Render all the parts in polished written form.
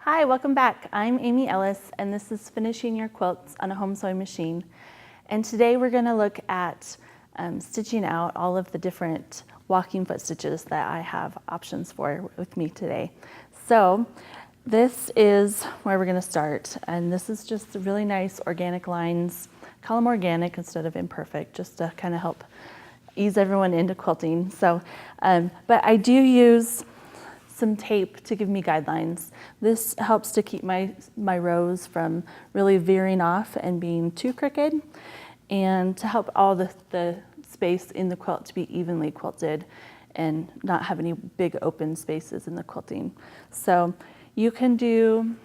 Hi, welcome back. I'm Amy Ellis, and this is Finishing Your Quilts on a Home Sewing Machine. And today we're going to look at stitching out all of the different walking foot stitches that I have options for with me today. So this is where we're going to start, and this is just really nice organic lines. Call them organic instead of imperfect, just to kind of help ease everyone into quilting. So, but I do use some tape to give me guidelines. This helps to keep my rows from really veering off and being too crooked, and to help all the space in the quilt to be evenly quilted and not have any big open spaces in the quilting. So you can do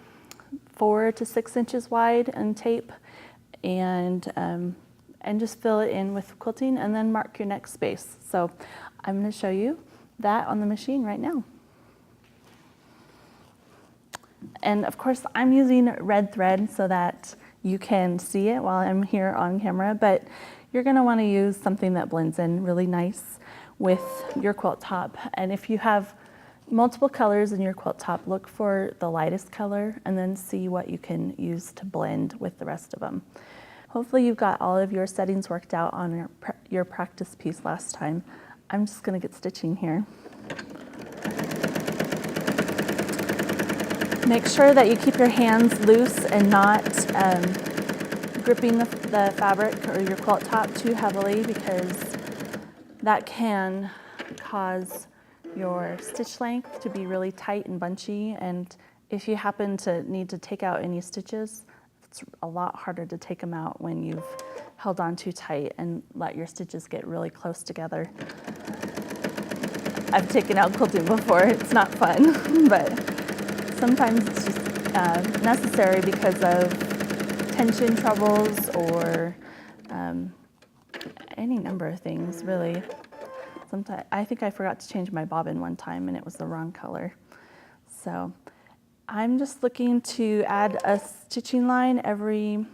4 to 6 inches wide in tape and just fill it in with quilting and then mark your next space. So I'm going to show you that on the machine right now. And of course, I'm using red thread so that you can see it while I'm here on camera, but you're going to want to use something that blends in really nice with your quilt top. And if you have multiple colors in your quilt top, look for the lightest color and then see what you can use to blend with the rest of them. Hopefully you've got all of your settings worked out on your practice piece last time. I'm just going to get stitching here. Make sure that you keep your hands loose and not gripping the fabric or your quilt top too heavily, because that can cause your stitch length to be really tight and bunchy. And if you happen to need to take out any stitches, it's a lot harder to take them out when you've held on too tight and let your stitches get really close together. I've taken out quilting before. It's not fun, but sometimes it's just necessary because of tension troubles or any number of things, really. Sometimes I think I forgot to change my bobbin one time and it was the wrong color. So I'm just looking to add a stitching line every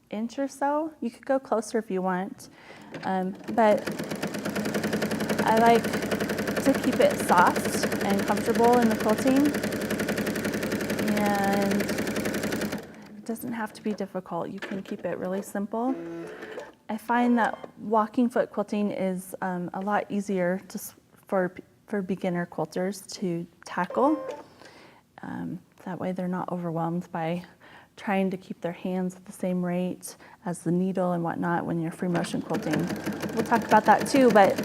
inch or so. You could go closer if you want, but I like to keep it soft and comfortable in the quilting. And it doesn't have to be difficult. You can keep it really simple. I find that walking foot quilting is a lot easier for beginner quilters to tackle. That way they're not overwhelmed by trying to keep their hands at the same rate as the needle and whatnot when you're free motion quilting. We'll talk about that too, but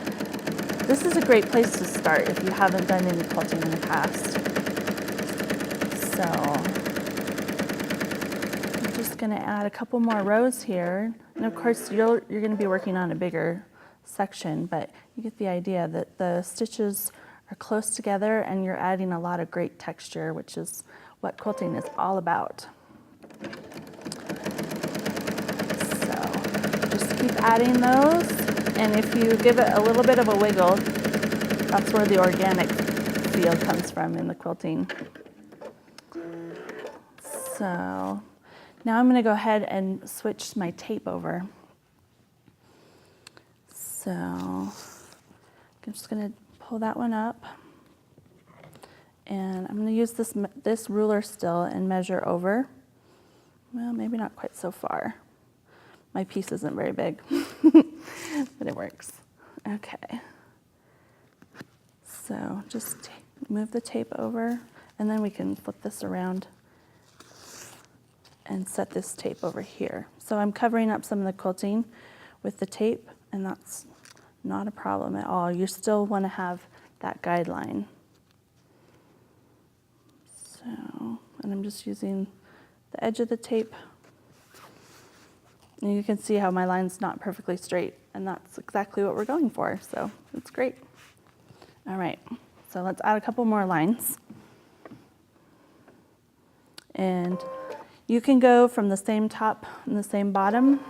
this is a great place to start if you haven't done any quilting in the past. So I'm just going to add a couple more rows here. And of course, you're going to be working on a bigger section, but you get the idea that the stitches are close together and you're adding a lot of great texture, which is what quilting is all about. So just keep adding those. And if you give it a little bit of a wiggle, that's where the organic feel comes from in the quilting. So now I'm going to go ahead and switch my tape over. So I'm just going to pull that one up. And I'm going to use this ruler still and measure over. Well, maybe not quite so far. My piece isn't very big, but it works. Okay. So just move the tape over, and then we can flip this around and set this tape over here. So I'm covering up some of the quilting with the tape, and that's not a problem at all. You still want to have that guideline. So, and I'm just using the edge of the tape. And you can see how my line's not perfectly straight, and that's exactly what we're going for, so it's great. All right, so let's add a couple more lines. And you can go from the same top and the same bottom.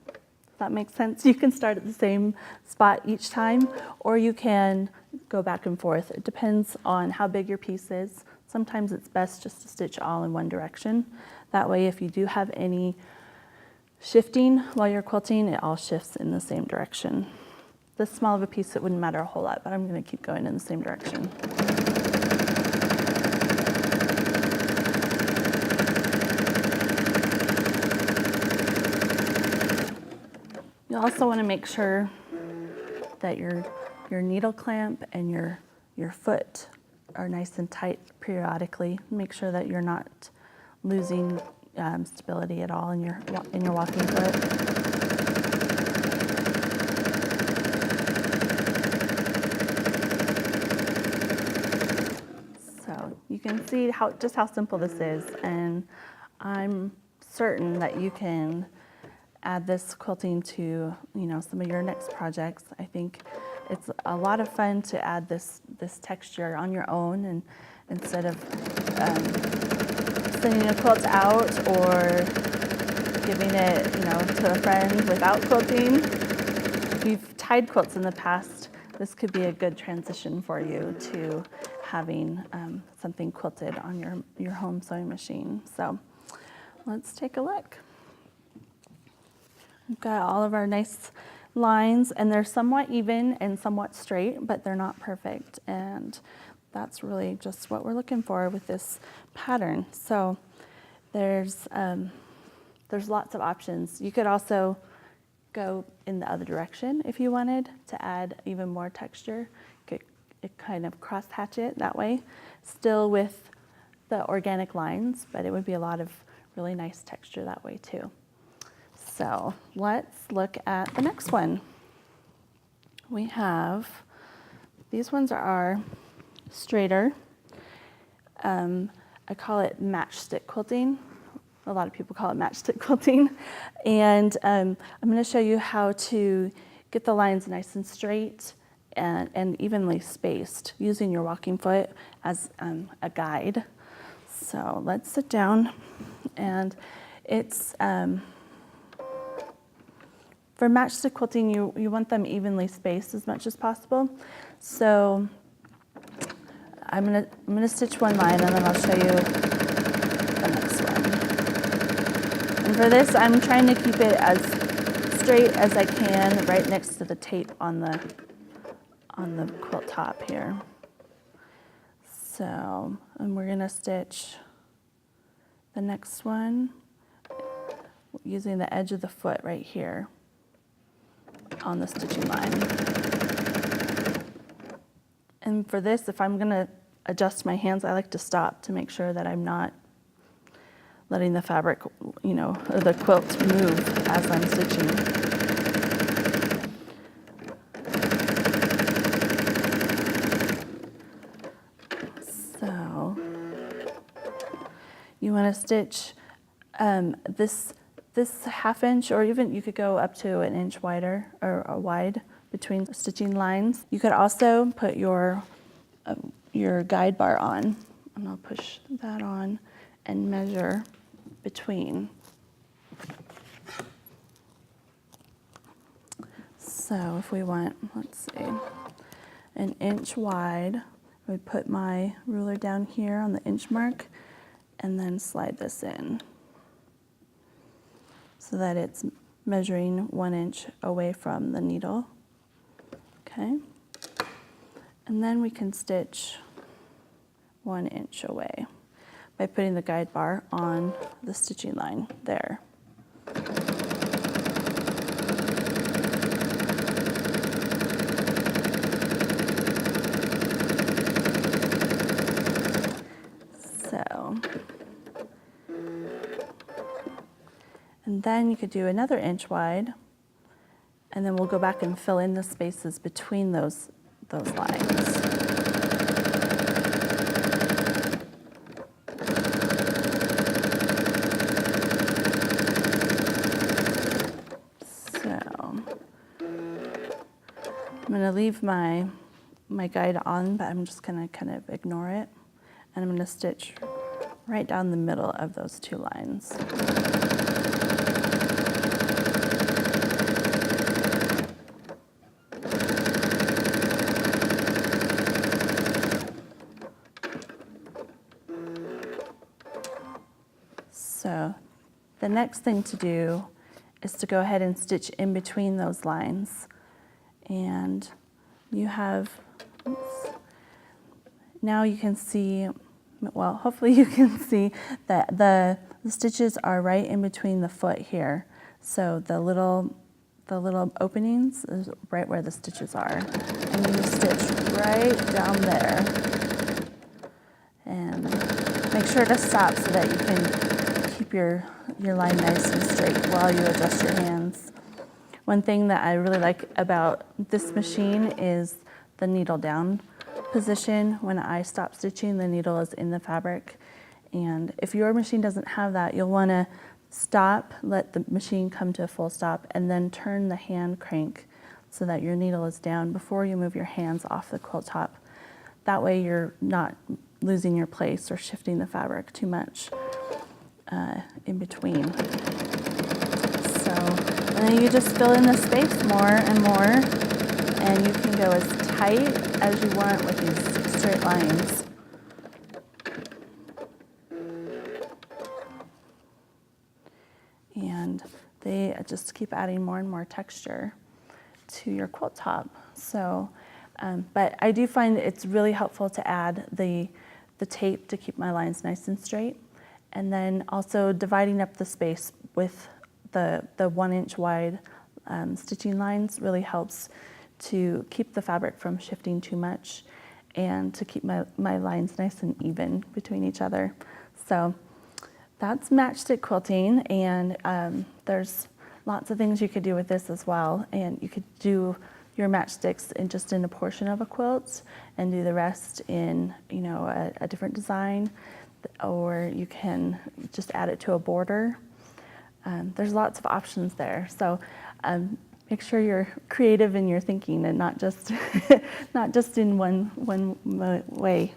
If that makes sense. You can start at the same spot each time, or you can go back and forth. It depends on how big your piece is. Sometimes it's best just to stitch all in one direction. That way, if you do have any shifting while you're quilting, it all shifts in the same direction. This small of a piece, it wouldn't matter a whole lot, but I'm going to keep going in the same direction. You also want to make sure that your needle clamp and your foot are nice and tight periodically. Make sure that you're not losing stability at all in your walking foot. So you can see just how simple this is, and I'm certain that you can add this quilting to some of your next projects. I think it's a lot of fun to add this texture on your own, and instead of sending a quilt out or giving it to a friend without quilting. If you've tied quilts in the past, this could be a good transition for you to having something quilted on your home sewing machine. So let's take a look. We've got all of our nice lines, and they're somewhat even and somewhat straight, but they're not perfect. And that's really just what we're looking for with this pattern. So there's lots of options. You could also go in the other direction if you wanted to add even more texture. You could kind of cross hatch it that way, still with the organic lines, but it would be a lot of really nice texture that way too. So let's look at the next one. We have, these ones are straighter. I call it matchstick quilting. A lot of people call it matchstick quilting. And I'm going to show you how to get the lines nice and straight and evenly spaced using your walking foot as a guide. So let's sit down, and it's for matchstick quilting, you want them evenly spaced as much as possible. So I'm gonna stitch one line, and then I'll show you the next one. And for this, I'm trying to keep it as straight as I can, right next to the tape on the quilt top here. So, and we're gonna stitch the next one using the edge of the foot right here on the stitching line. And for this, if I'm gonna adjust my hands, I like to stop to make sure that I'm not letting the fabric, or the quilt move as I'm stitching. So you wanna stitch this ½ inch, or even you could go up to an inch wider or wide between stitching lines. You could also put your guide bar on, and I'll push that on and measure between. So if we want, let's see, an inch wide, I would put my ruler down here on the inch mark and then slide this in, so that it's measuring 1 inch away from the needle. Okay. And then we can stitch 1 inch away by putting the guide bar on the stitching line there. And then you could do another inch wide, and then we'll go back and fill in the spaces between those lines. So I'm going to leave my guide on, but I'm just going to kind of ignore it, and I'm going to stitch right down the middle of those two lines. So the next thing to do is to go ahead and stitch in between those lines. And you have, now you can see, well, hopefully you can see that the stitches are right in between the foot here. So the little the little openings is right where the stitches are. And you stitch right down there. And make sure to stop so that you can keep your line nice and straight while you adjust your hands. One thing that I really like about this machine is the needle down position. When I stop stitching, the needle is in the fabric. And if your machine doesn't have that, you'll want to stop, let the machine come to a full stop, and then turn the hand crank so that your needle is down before you move your hands off the quilt top. That way you're not losing your place or shifting the fabric too much in between. So, and then you just fill in the space more and more, and you can go as tight as you want with these straight lines. And they just keep adding more and more texture to your quilt top. So, but I do find it's really helpful to add the tape to keep my lines nice and straight. And then also dividing up the space with the 1 inch wide stitching lines really helps to keep the fabric from shifting too much and to keep my lines nice and even between each other. So that's matchstick quilting, and there's lots of things you could do with this as well. And you could do your matchsticks in a portion of a quilt and do the rest in a different design, or you can just add it to a border. There's lots of options there. So make sure you're creative in your thinking and not just not just in one way.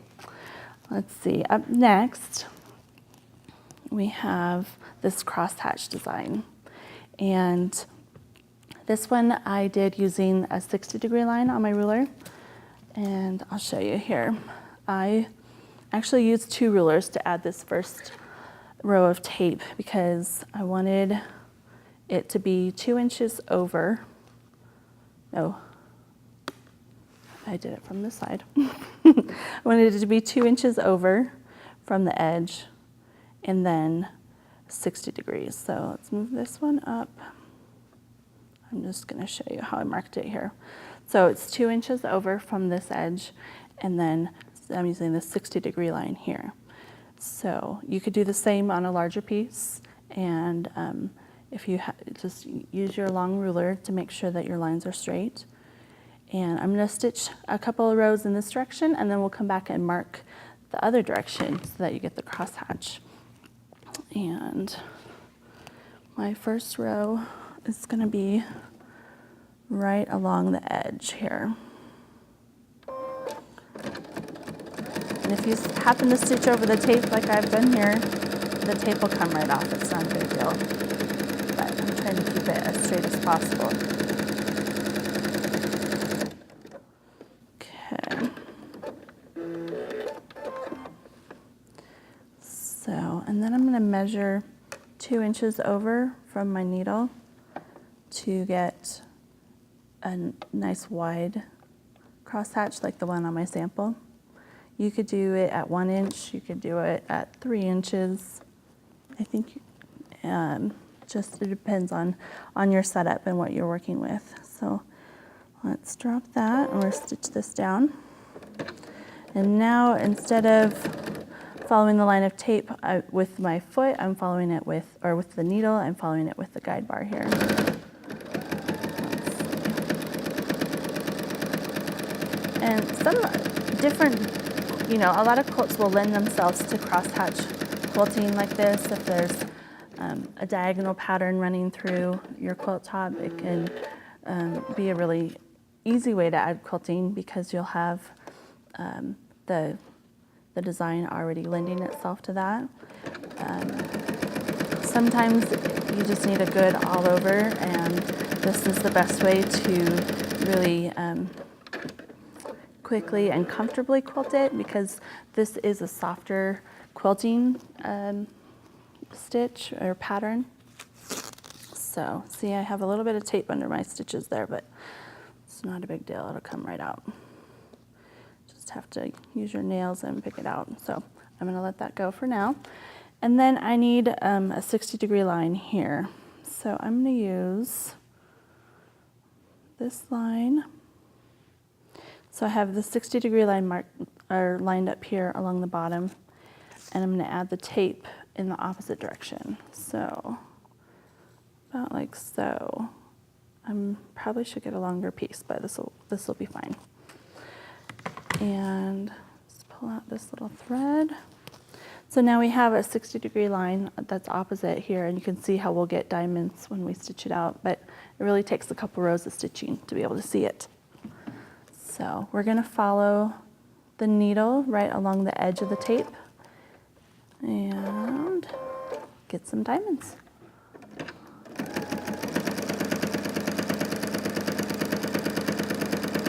Let's see. Up next, we have this crosshatch design, and this one I did using a 60-degree line on my ruler, and I'll show you here. I actually used 2 rulers to add this first row of tape because I wanted it to be 2 inches over. No, I did it from this side. I wanted it to be 2 inches over from the edge and then 60 degrees. So let's move this one up. I'm just going to show you how I marked it here. So it's 2 inches over from this edge, and then I'm using the 60-degree line here. So you could do the same on a larger piece, and if you just use your long ruler to make sure that your lines are straight. And I'm going to stitch a couple of rows in this direction, and then we'll come back and mark the other direction so that you get the crosshatch. And my first row is going to be right along the edge here. And if you happen to stitch over the tape like I've done here, the tape will come right off. It's not a big deal. But I'm trying to keep it as straight as possible. Okay. So, and then I'm going to measure 2 inches over from my needle to get a nice wide crosshatch like the one on my sample. You could do it at 1 inch, you could do it at 3 inches. I think just it depends on your setup and what you're working with. So let's drop that and we'll stitch this down. And now instead of following the line of tape with my foot, I'm following it with the needle, I'm following it with the guide bar here. And some different, a lot of quilts will lend themselves to crosshatch quilting like this. If there's a diagonal pattern running through your quilt top, it can be a really easy way to add quilting because you'll have the design already lending itself to that. Sometimes you just need a good all over, and this is the best way to really quickly and comfortably quilt it, because this is a softer quilting stitch or pattern. So see, I have a little bit of tape under my stitches there, but it's not a big deal. It'll come right out. Just have to use your nails and pick it out. So I'm going to let that go for now. And then I need a 60-degree line here. So I'm going to use this line. So I have the 60-degree line lined up here along the bottom, and I'm going to add the tape in the opposite direction. So about like so. I probably should get a longer piece, but this will be fine. And let's pull out this little thread. So now we have a 60-degree line that's opposite here, and you can see how we'll get diamonds when we stitch it out, but it really takes a couple rows of stitching to be able to see it. So we're going to follow the needle right along the edge of the tape and get some diamonds.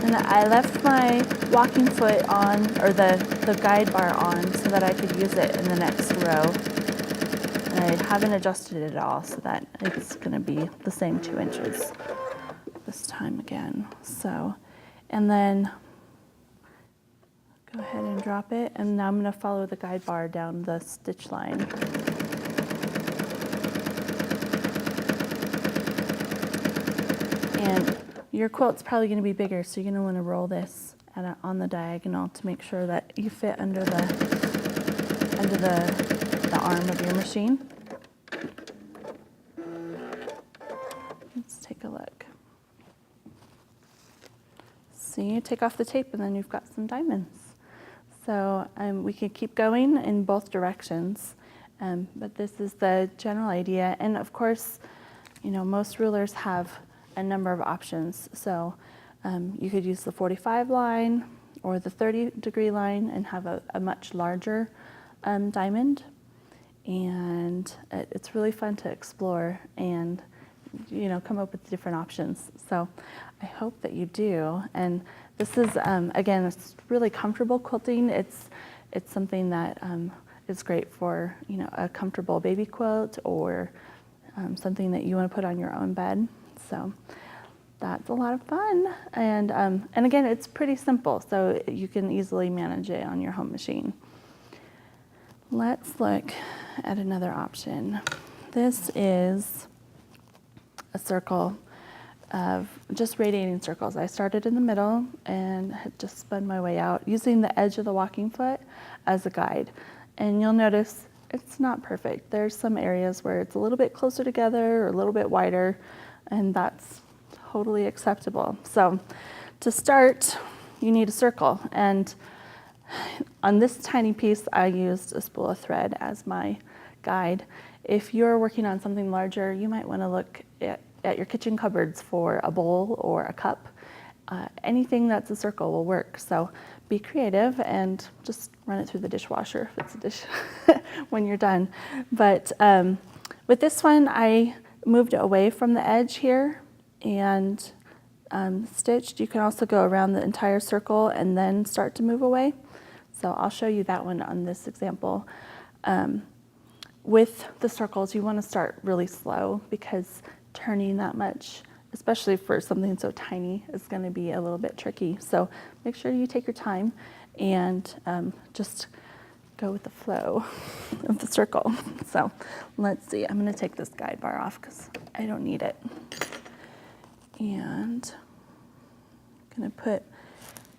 And I left my walking foot on, or the guide bar on, so that I could use it in the next row. And I haven't adjusted it at all, so that it's going to be the same 2 inches this time again. So, and then go ahead and drop it, and now I'm going to follow the guide bar down the stitch line. And your quilt's probably going to be bigger, so you're going to want to roll this on the diagonal to make sure that you fit under the arm of your machine. Let's take a look. See, take off the tape, and then you've got some diamonds. So we could keep going in both directions, but this is the general idea. And of course, you know, most rulers have a number of options. So you could use the 45 line or the 30-degree line and have a much larger diamond. And it's really fun to explore and, you know, come up with different options. So I hope that you do. And this is, again, it's really comfortable quilting. It's something that is great for, you know, a comfortable baby quilt or something that you want to put on your own bed. So that's a lot of fun. And again, it's pretty simple, so you can easily manage it on your home machine. Let's look at another option. This is a circle of just radiating circles. I started in the middle and had just spun my way out using the edge of the walking foot as a guide. And you'll notice it's not perfect. There's some areas where it's a little bit closer together or a little bit wider, and that's totally acceptable. So to start, you need a circle. And on this tiny piece, I used a spool of thread as my guide. If you're working on something larger, you might want to look at your kitchen cupboards for a bowl or a cup. Anything that's a circle will work. So be creative and just run it through the dishwasher if it's a dish when you're done. But with this one, I moved away from the edge here and stitched. You can also go around the entire circle and then start to move away. So I'll show you that one on this example. With the circles, you want to start really slow because turning that much, especially for something so tiny, is going to be a little bit tricky. So make sure you take your time and just go with the flow of the circle. So let's see, I'm going to take this guide bar off because I don't need it. And I'm going to put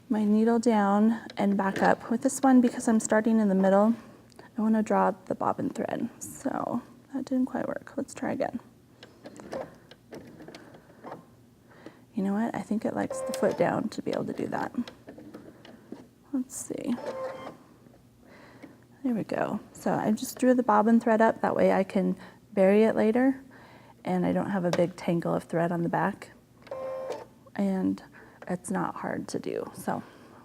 my needle down and back up. With this one, because I'm starting in the middle, I want to draw the bobbin thread. So that didn't quite work. Let's try again. You know what? I think it likes the foot down to be able to do that. Let's see. There we go. So I just drew the bobbin thread up. That way I can bury it later and I don't have a big tangle of thread on the back. And it's not hard to do. So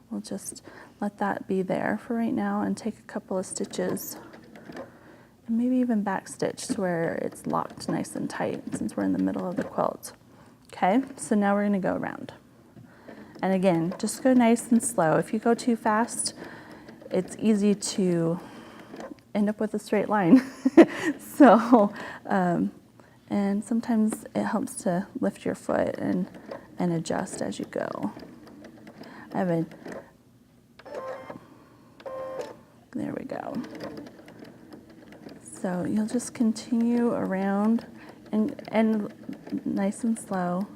we'll just let that be there for right now and take a couple of stitches and maybe even back stitch to where it's locked nice and tight since we're in the middle of the quilt. Okay, so now we're going to go around. And again, just go nice and slow. If you go too fast, it's easy to end up with a straight line. So, and sometimes it helps to lift your foot and adjust as you go. There we go. So you'll just continue around and nice and slow.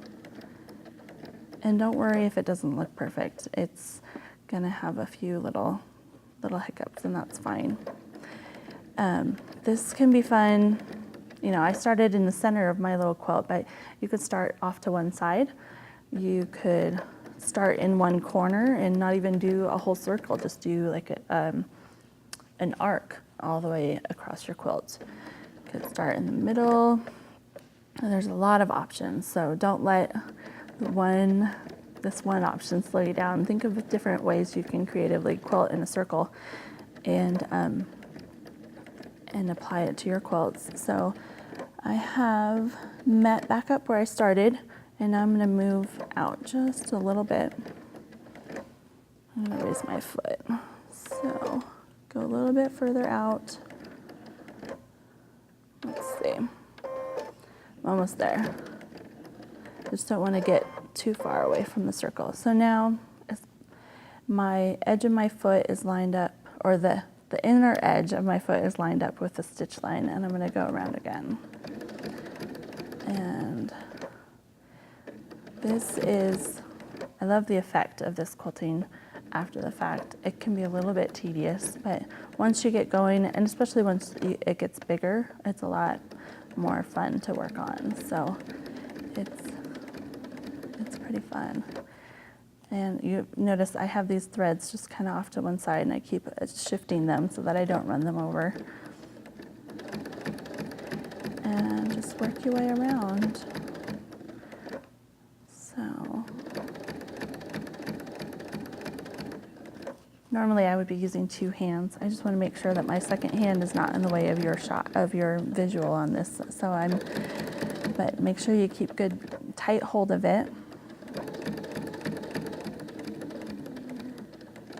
And don't worry if it doesn't look perfect. It's gonna have a few little hiccups, and that's fine. This can be fun. You know, I started in the center of my little quilt, but you could start off to one side. You could start in one corner and not even do a whole circle, just do like an arc all the way across your quilt. You could start in the middle, and there's a lot of options, so don't let this one option slow you down. Think of different ways you can creatively quilt in a circle and apply it to your quilts. So I have met back up where I started, and I'm gonna move out just a little bit. I'm gonna raise my foot. So go a little bit further out. Let's see, I'm almost there. Just don't wanna get too far away from the circle. So now my edge of my foot is lined up, or the inner edge of my foot is lined up with the stitch line, and I'm going to go around again. And I love the effect of this quilting after the fact. It can be a little bit tedious, but once you get going, and especially once it gets bigger, it's a lot more fun to work on. So it's pretty fun. And you notice I have these threads just kind of off to one side, and I keep shifting them so that I don't run them over. And just work your way around. So normally I would be using two hands. I just want to make sure that my second hand is not in the way of your visual on this. But make sure you keep good tight hold of it.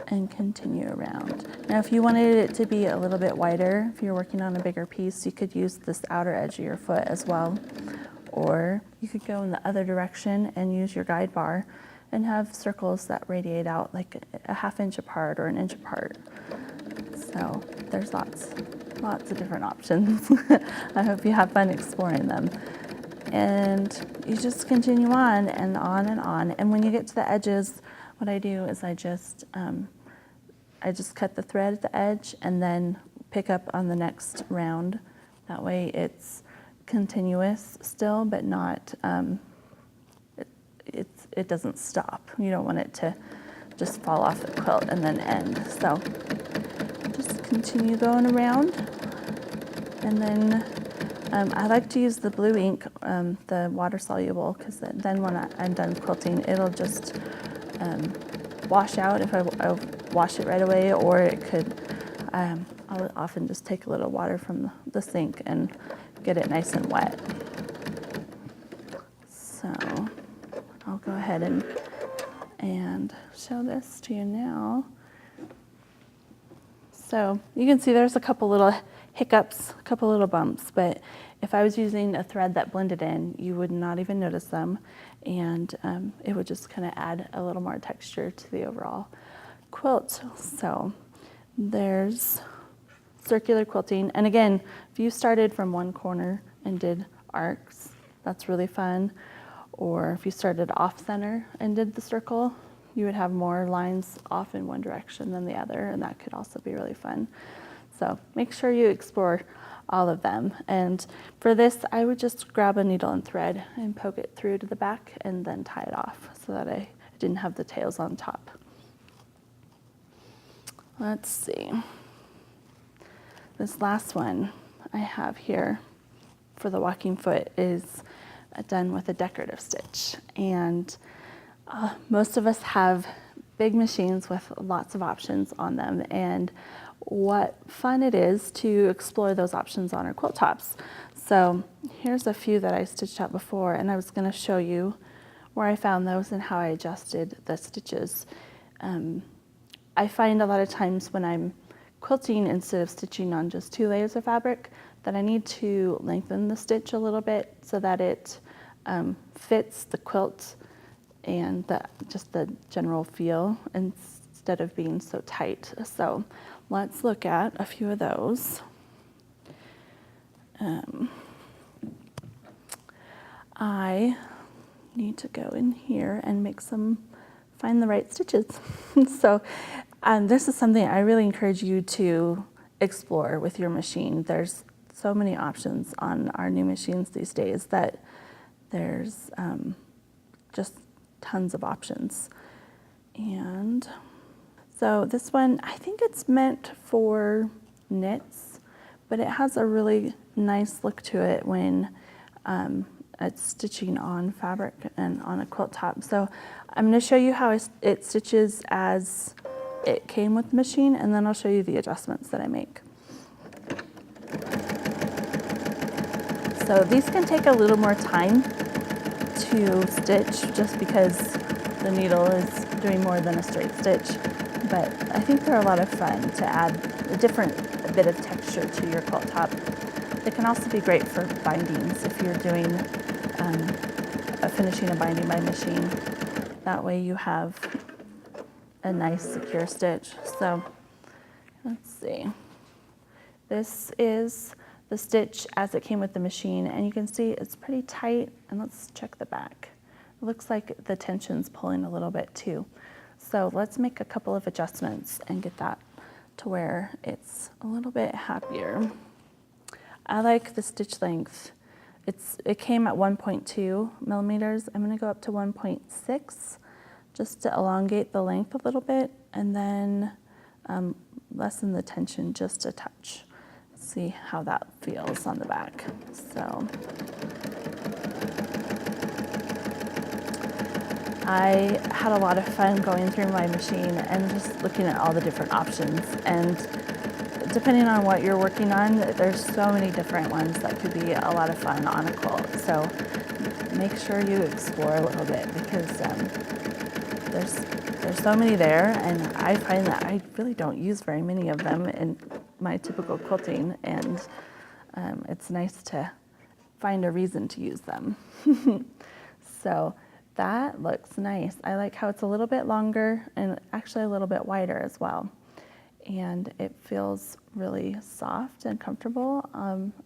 And continue around. Now if you wanted it to be a little bit wider, if you're working on a bigger piece, you could use this outer edge of your foot as well. Or you could go in the other direction and use your guide bar and have circles that radiate out like a ½ inch apart or an inch apart. So there's lots of different options. I hope you have fun exploring them. And you just continue on and on and on. And when you get to the edges, what I do is I just cut the thread at the edge and then pick up on the next round. That way it's continuous still, but not, it doesn't stop. You don't want it to just fall off the quilt and then end. So just continue going around. And then I like to use the blue ink, the water soluble, because then when I'm done quilting, it'll just wash out if I wash it right away, or it could, I'll often just take a little water from the sink and get it nice and wet. So I'll go ahead and show this to you now. So you can see there's a couple little hiccups, a couple little bumps, but if I was using a thread that blended in, you would not even notice them, and it would just kind of add a little more texture to the overall quilt. So there's circular quilting, and again, if you started from one corner and did arcs, that's really fun. Or if you started off center and did the circle, you would have more lines off in one direction than the other, and that could also be really fun. So make sure you explore all of them. And for this, I would just grab a needle and thread and poke it through to the back and then tie it off so that I didn't have the tails on top. Let's see. This last one I have here for the walking foot is done with a decorative stitch. And most of us have big machines with lots of options on them, and what fun it is to explore those options on our quilt tops. So here's a few that I stitched out before, and I was going to show you where I found those and how I adjusted the stitches. I find a lot of times when I'm quilting, instead of stitching on just 2 layers of fabric, that I need to lengthen the stitch a little bit so that it fits the quilt and just the general feel instead of being so tight. So let's look at a few of those. I need to go in here and find the right stitches. So this is something I really encourage you to explore with your machine. There's so many options on our new machines these days that there's just tons of options. And so this one, I think it's meant for knits, but it has a really nice look to it when it's stitching on fabric and on a quilt top. So I'm going to show you how it stitches as it came with the machine, and then I'll show you the adjustments that I make. So these can take a little more time to stitch just because the needle is doing more than a straight stitch, but I think they're a lot of fun to add a bit of texture to your quilt top. They can also be great for bindings if you're doing finishing a binding by machine. That way you have a nice secure stitch. So let's see. This is the stitch as it came with the machine, and you can see it's pretty tight, and let's check the back. It looks like the tension's pulling a little bit too. So let's make a couple of adjustments and get that to where it's a little bit happier. I like the stitch length. It came at 1.2 millimeters. I'm going to go up to 1.6 just to elongate the length a little bit, and then lessen the tension just a touch. See how that feels on the back. So I had a lot of fun going through my machine and just looking at all the different options, and depending on what you're working on, there's so many different ones that could be a lot of fun on a quilt. So make sure you explore a little bit, because there's so many there, and I find that I really don't use very many of them in my typical quilting, and it's nice to find a reason to use them. So that looks nice. I like how it's a little bit longer and actually a little bit wider as well. And it feels really soft and comfortable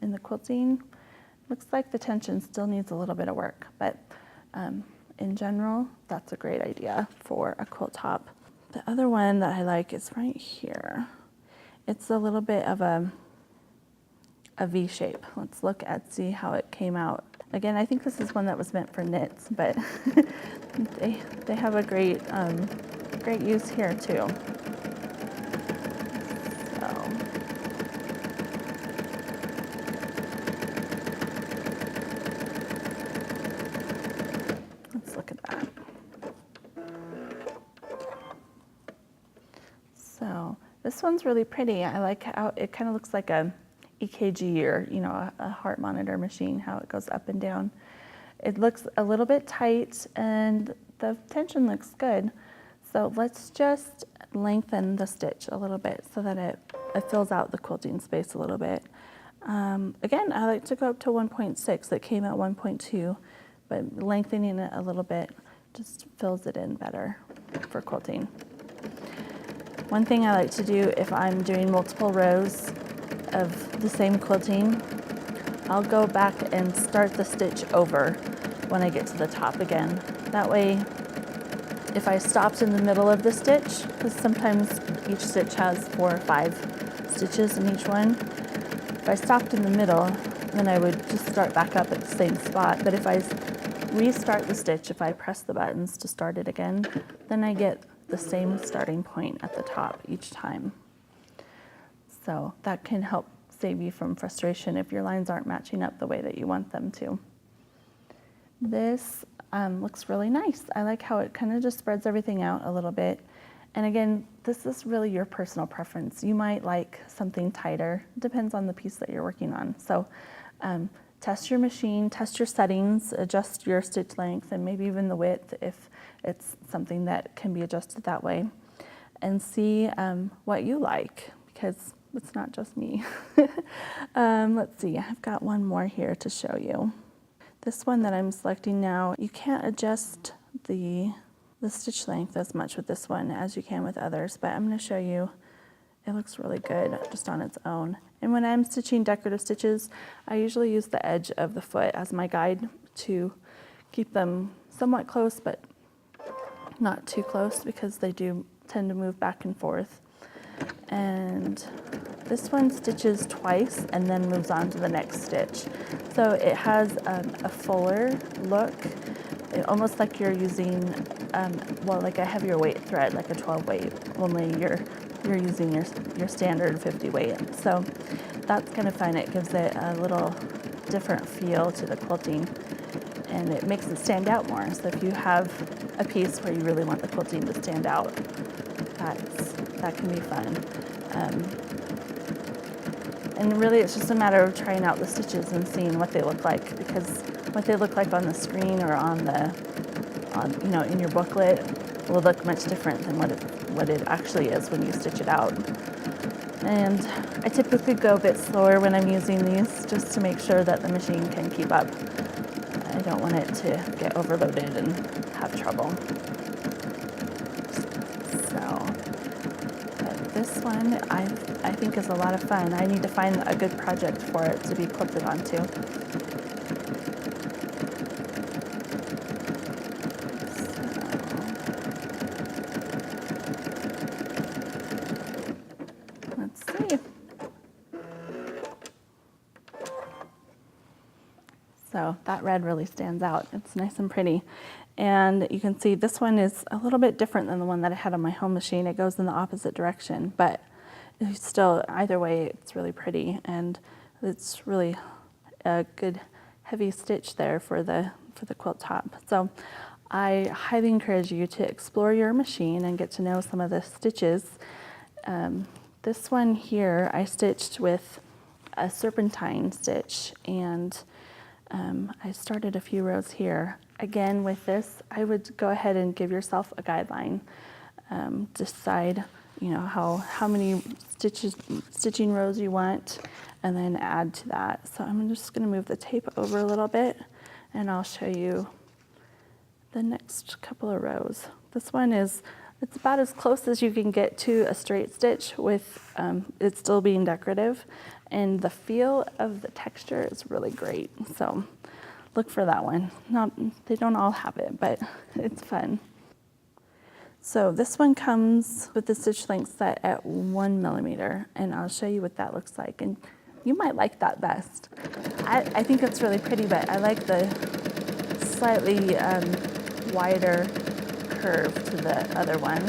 in the quilting. Looks like the tension still needs a little bit of work, but in general, that's a great idea for a quilt top. The other one that I like is right here. It's a little bit of a V shape. Let's look at see how it came out. Again, I think this is one that was meant for knits, but they have a great use here too. So let's look at that. So this one's really pretty. I like how it kind of looks like a EKG, or a heart monitor machine, how it goes up and down. It looks a little bit tight and the tension looks good. So let's just lengthen the stitch a little bit so that it fills out the quilting space a little bit. Again, I like to go up to 1.6. It came at 1.2, but lengthening it a little bit just fills it in better for quilting. One thing I like to do if I'm doing multiple rows of the same quilting, I'll go back and start the stitch over when I get to the top again. That way, if I stopped in the middle of the stitch, because sometimes each stitch has 4 or 5 stitches in each one, if I stopped in the middle, then I would just start back up at the same spot. But if I restart the stitch, if I press the buttons to start it again, then I get the same starting point at the top each time. So that can help save you from frustration if your lines aren't matching up the way that you want them to. This looks really nice. I like how it kind of just spreads everything out a little bit. And again, this is really your personal preference. You might like something tighter. It depends on the piece that you're working on. So test your machine, test your settings, adjust your stitch length and maybe even the width if it's something that can be adjusted that way, and see what you like, because it's not just me. Let's see, I've got one more here to show you. This one that I'm selecting now, you can't adjust the stitch length as much with this one as you can with others, but I'm going to show you. It looks really good just on its own. And when I'm stitching decorative stitches, I usually use the edge of the foot as my guide to keep them somewhat close, but not too close because they do tend to move back and forth. And this one stitches twice and then moves on to the next stitch. So it has a fuller look, almost like you're using, well, like a heavier weight thread, like a 12 weight, only you're using your standard 50 weight. So that's kind of fun. It gives it a little different feel to the quilting, and it makes it stand out more. So if you have a piece where you really want the quilting to stand out, that can be fun. And really it's just a matter of trying out the stitches and seeing what they look like, because what they look like on the screen or in your booklet will look much different than what it actually is when you stitch it out. And I typically go a bit slower when I'm using these, just to make sure that the machine can keep up. I don't want it to get overloaded and have trouble. But this one I think is a lot of fun. I need to find a good project for it to be quilted onto. Let's see. So that red really stands out. It's nice and pretty. And you can see this one is a little bit different than the one that I had on my home machine. It goes in the opposite direction, but it's still, either way, it's really pretty, and it's really a good heavy stitch there for the quilt top. So I highly encourage you to explore your machine and get to know some of the stitches. This one here I stitched with a serpentine stitch, and I started a few rows here. Again, with this, I would go ahead and give yourself a guideline. Decide, how many stitching rows you want, and then add to that. So I'm just going to move the tape over a little bit, and I'll show you the next couple of rows. This one it's about as close as you can get to a straight stitch with it still being decorative, and the feel of the texture is really great. So look for that one. They don't all have it, but it's fun. So this one comes with the stitch length set at 1 millimeter, and I'll show you what that looks like. And you might like that best. I think it's really pretty, but I like the slightly wider curve to the other one,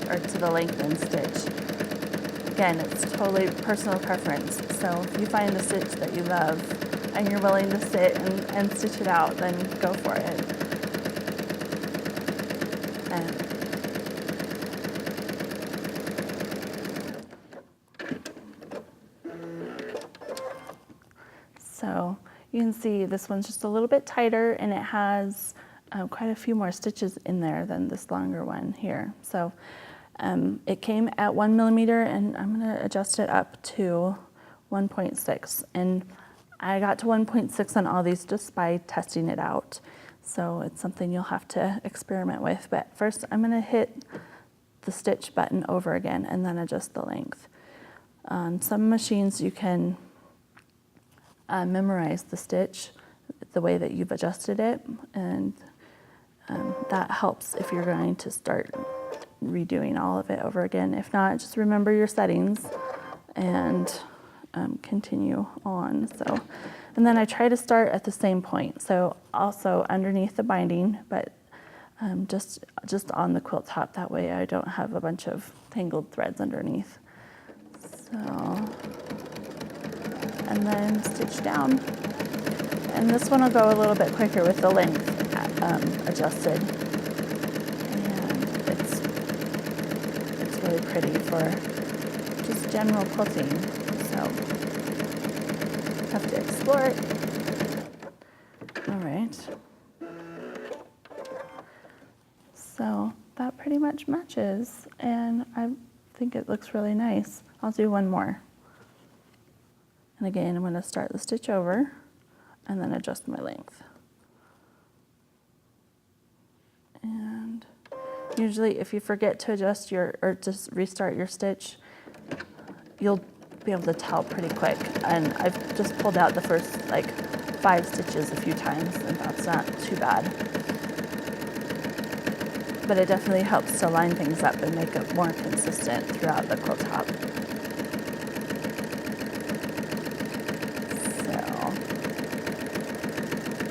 or to the lengthened stitch. Again, it's totally personal preference. So if you find a stitch that you love and you're willing to sit and stitch it out, then go for it. So you can see this one's just a little bit tighter, and it has quite a few more stitches in there than this longer one here. So it came at 1 millimeter, and I'm going to adjust it up to 1.6. And I got to 1.6 on all these just by testing it out. So it's something you'll have to experiment with. But first I'm going to hit the stitch button over again and then adjust the length. On some machines you can memorize the stitch the way that you've adjusted it, and that helps if you're going to start redoing all of it over again. If not, just remember your settings and continue on. So, and then I try to start at the same point, so also underneath the binding, but just on the quilt top. That way I don't have a bunch of tangled threads underneath. So, and then stitch down. And this one will go a little bit quicker with the length adjusted. And it's really pretty for just general quilting. So have to explore it. All right. So that pretty much matches, and I think it looks really nice. I'll do one more. And again, I'm going to start the stitch over and then adjust my length. And usually if you forget to adjust or just restart your stitch, you'll be able to tell pretty quick. And I've just pulled out the first like 5 stitches a few times, and that's not too bad. but it definitely helps to line things up and make it more consistent throughout the quilt top. So,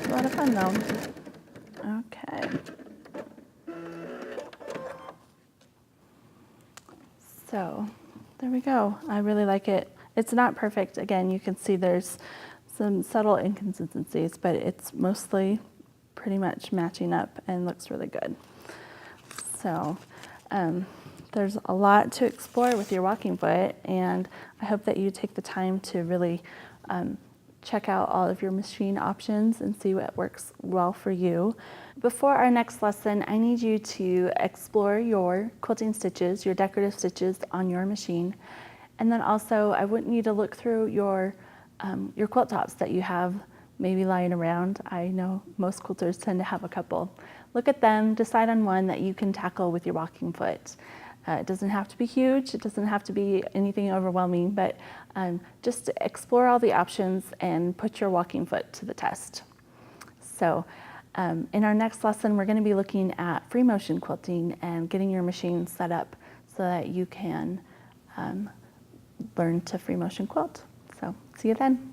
a lot of fun though. Okay. So, there we go. I really like it. It's not perfect. Again, you can see there's some subtle inconsistencies, but it's mostly pretty much matching up and looks really good. So there's a lot to explore with your walking foot, and I hope that you take the time to really check out all of your machine options and see what works well for you. Before our next lesson, I need you to explore your quilting stitches, your decorative stitches on your machine. And then also, I want you to look through your quilt tops that you have maybe lying around. I know most quilters tend to have a couple. Look at them, decide on one that you can tackle with your walking foot. It doesn't have to be huge, it doesn't have to be anything overwhelming, but just explore all the options and put your walking foot to the test. So in our next lesson, we're going to be looking at free motion quilting and getting your machine set up so that you can learn to free motion quilt. So see you then.